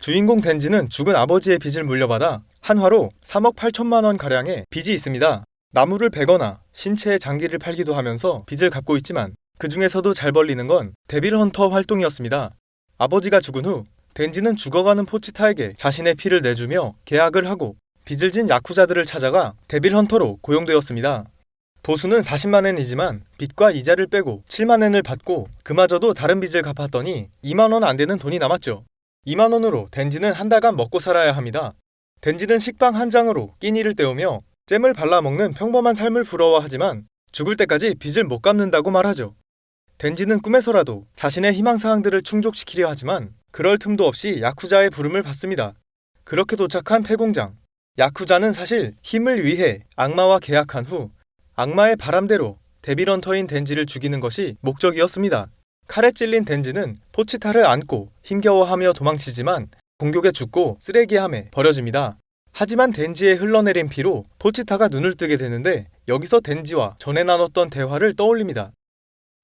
주인공 덴지는 죽은 아버지의 빚을 물려받아 한화로 3억 8천만 원 가량의 빚이 있습니다. 나무를 베거나 신체의 장기를 팔기도 하면서 빚을 갚고 있지만 그 중에서도 잘 벌리는 건 데빌 헌터 활동이었습니다. 아버지가 죽은 후 덴지는 죽어가는 포치타에게 자신의 피를 내주며 계약을 하고 빚을 진 야쿠자들을 찾아가 데빌 헌터로 고용되었습니다. 보수는 40만 엔이지만 빚과 이자를 빼고 7만 엔을 받고 그마저도 다른 빚을 갚았더니 2만 원 안 되는 돈이 남았죠. 2만 원으로 덴지는 한 달간 먹고 살아야 합니다. 덴지는 식빵 한 장으로 끼니를 때우며 잼을 발라먹는 평범한 삶을 부러워하지만 죽을 때까지 빚을 못 갚는다고 말하죠. 덴지는 꿈에서라도 자신의 희망사항들을 충족시키려 하지만 그럴 틈도 없이 야쿠자의 부름을 받습니다. 그렇게 도착한 폐공장. 야쿠자는 사실 힘을 위해 악마와 계약한 후 악마의 바람대로 데빌 헌터인 덴지를 죽이는 것이 목적이었습니다. 칼에 찔린 덴지는 포치타를 안고 힘겨워하며 도망치지만 공격에 죽고 쓰레기함에 버려집니다. 하지만 덴지의 흘러내린 피로 포치타가 눈을 뜨게 되는데 여기서 덴지와 전에 나눴던 대화를 떠올립니다.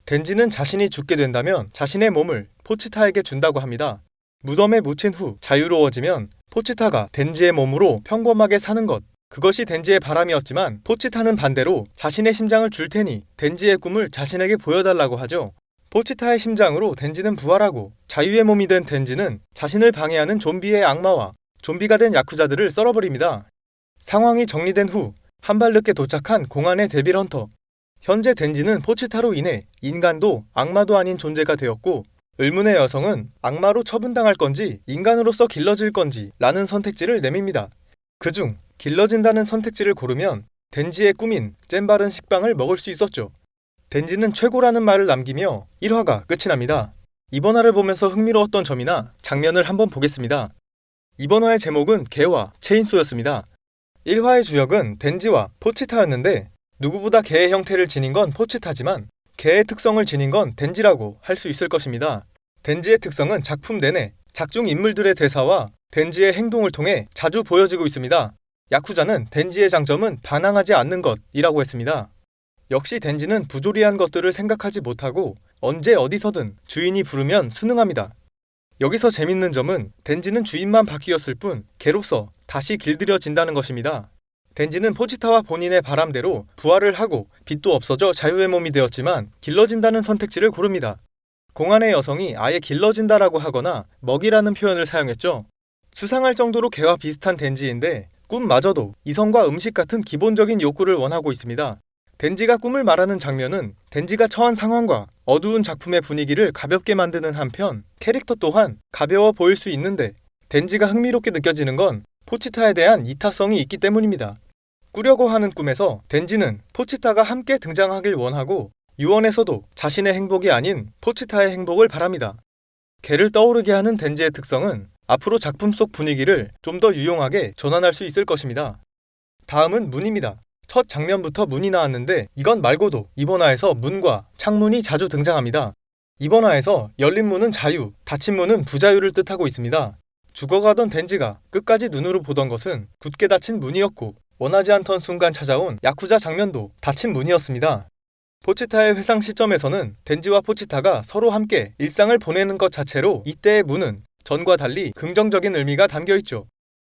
덴지는 자신이 죽게 된다면 자신의 몸을 포치타에게 준다고 합니다. 무덤에 묻힌 후 자유로워지면 포치타가 덴지의 몸으로 평범하게 사는 것, 그것이 덴지의 바람이었지만 포치타는 반대로 자신의 심장을 줄 테니 덴지의 꿈을 자신에게 보여달라고 하죠. 포치타의 심장으로 덴지는 부활하고 자유의 몸이 된 덴지는 자신을 방해하는 좀비의 악마와 좀비가 된 야쿠자들을 썰어버립니다. 상황이 정리된 후 한 발 늦게 도착한 공안의 데빌 헌터. 현재 덴지는 포치타로 인해 인간도 악마도 아닌 존재가 되었고 의문의 여성은 악마로 처분당할 건지 인간으로서 길러질 건지 라는 선택지를 내밉니다. 그중 길러진다는 선택지를 고르면 덴지의 꿈인 잼 바른 식빵을 먹을 수 있었죠. 덴지는 최고라는 말을 남기며 1화가 끝이 납니다. 이번 화를 보면서 흥미로웠던 점이나 장면을 한번 보겠습니다. 이번 화의 제목은 개와 체인소였습니다. 1화의 주역은 덴지와 포치타였는데 누구보다 개의 형태를 지닌 건 포치타지만 개의 특성을 지닌 건 덴지라고 할 수 있을 것입니다. 덴지의 특성은 작품 내내 작중 인물들의 대사와 덴지의 행동을 통해 자주 보여지고 있습니다. 야쿠자는 덴지의 장점은 반항하지 않는 것이라고 했습니다. 역시 덴지는 부조리한 것들을 생각하지 못하고 언제 어디서든 주인이 부르면 순응합니다. 여기서 재밌는 점은 덴지는 주인만 바뀌었을 뿐 개로서 다시 길들여진다는 것입니다. 덴지는 포치타와 본인의 바람대로 부활을 하고 빚도 없어져 자유의 몸이 되었지만 길러진다는 선택지를 고릅니다. 공안의 여성이 아예 길러진다라고 하거나 먹이라는 표현을 사용했죠. 수상할 정도로 개와 비슷한 덴지인데 꿈마저도 이성과 음식 같은 기본적인 욕구를 원하고 있습니다. 덴지가 꿈을 말하는 장면은 덴지가 처한 상황과 어두운 작품의 분위기를 가볍게 만드는 한편 캐릭터 또한 가벼워 보일 수 있는데 덴지가 흥미롭게 느껴지는 건 포치타에 대한 이타성이 있기 때문입니다. 꾸려고 하는 꿈에서 덴지는 포치타가 함께 등장하길 원하고 유언에서도 자신의 행복이 아닌 포치타의 행복을 바랍니다. 개를 떠오르게 하는 덴지의 특성은 앞으로 작품 속 분위기를 좀 더 유용하게 전환할 수 있을 것입니다. 다음은 문입니다. 첫 장면부터 문이 나왔는데 이건 말고도 이번 화에서 문과 창문이 자주 등장합니다. 이번 화에서 열린 문은 자유, 닫힌 문은 부자유를 뜻하고 있습니다. 죽어가던 덴지가 끝까지 눈으로 보던 것은 굳게 닫힌 문이었고 원하지 않던 순간 찾아온 야쿠자 장면도 닫힌 문이었습니다. 포치타의 회상 시점에서는 덴지와 포치타가 서로 함께 일상을 보내는 것 자체로 이때의 문은 전과 달리 긍정적인 의미가 담겨있죠.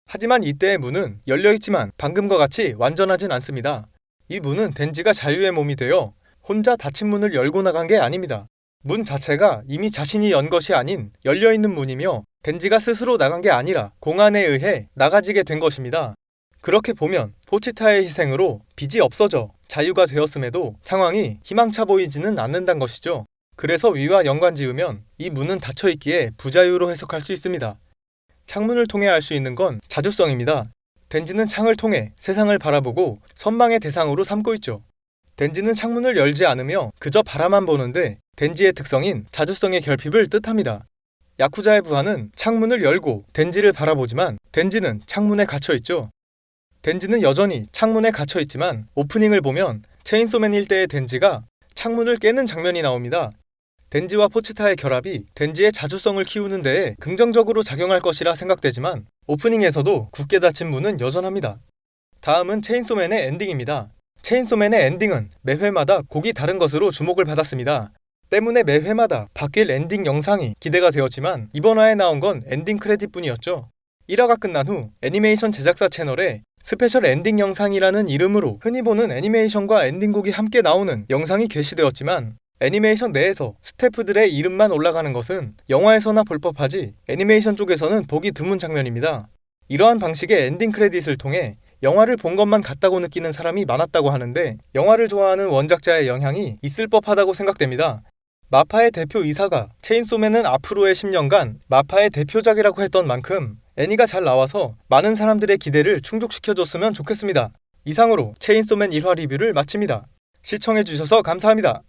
하지만 이때의 문은 열려있지만 방금과 같이 완전하진 않습니다. 이 문은 덴지가 자유의 몸이 되어 혼자 닫힌 문을 열고 나간 게 아닙니다. 문 자체가 이미 자신이 연 것이 아닌 열려있는 문이며 덴지가 스스로 나간 게 아니라 공안에 의해 나가지게 된 것입니다. 그렇게 보면 포치타의 희생으로 빚이 없어져 자유가 되었음에도 상황이 희망차 보이지는 않는다는 것이죠. 그래서 위와 연관 지으면 이 문은 닫혀있기에 부자유로 해석할 수 있습니다. 창문을 통해 알 수 있는 건 자주성입니다. 덴지는 창을 통해 세상을 바라보고 선망의 대상으로 삼고 있죠. 덴지는 창문을 열지 않으며 그저 바라만 보는데 덴지의 특성인 자주성의 결핍을 뜻합니다. 야쿠자의 부하는 창문을 열고 덴지를 바라보지만 덴지는 창문에 갇혀있죠. 덴지는 여전히 창문에 갇혀있지만 오프닝을 보면 체인소맨 일대의 덴지가 창문을 깨는 장면이 나옵니다. 덴지와 포치타의 결합이 덴지의 자주성을 키우는 데에 긍정적으로 작용할 것이라 생각되지만 오프닝에서도 굳게 닫힌 문은 여전합니다. 다음은 체인소맨의 엔딩입니다. 체인소맨의 엔딩은 매 회마다 곡이 다른 것으로 주목을 받았습니다. 때문에 매 회마다 바뀔 엔딩 영상이 기대가 되었지만 이번 화에 나온 건 엔딩 크레딧뿐이었죠. 1화가 끝난 후 애니메이션 제작사 채널에 스페셜 엔딩 영상이라는 이름으로 흔히 보는 애니메이션과 엔딩곡이 함께 나오는 영상이 게시되었지만 애니메이션 내에서 스태프들의 이름만 올라가는 것은 영화에서나 볼 법하지 애니메이션 쪽에서는 보기 드문 장면입니다. 이러한 방식의 엔딩 크레딧을 통해 영화를 본 것만 같다고 느끼는 사람이 많았다고 하는데 영화를 좋아하는 원작자의 영향이 있을 법하다고 생각됩니다. 마파의 대표이사가 체인소맨은 앞으로의 10년간 마파의 대표작이라고 했던 만큼 애니가 잘 나와서 많은 사람들의 기대를 충족시켜줬으면 좋겠습니다. 이상으로 체인소맨 1화 리뷰를 마칩니다. 시청해주셔서 감사합니다.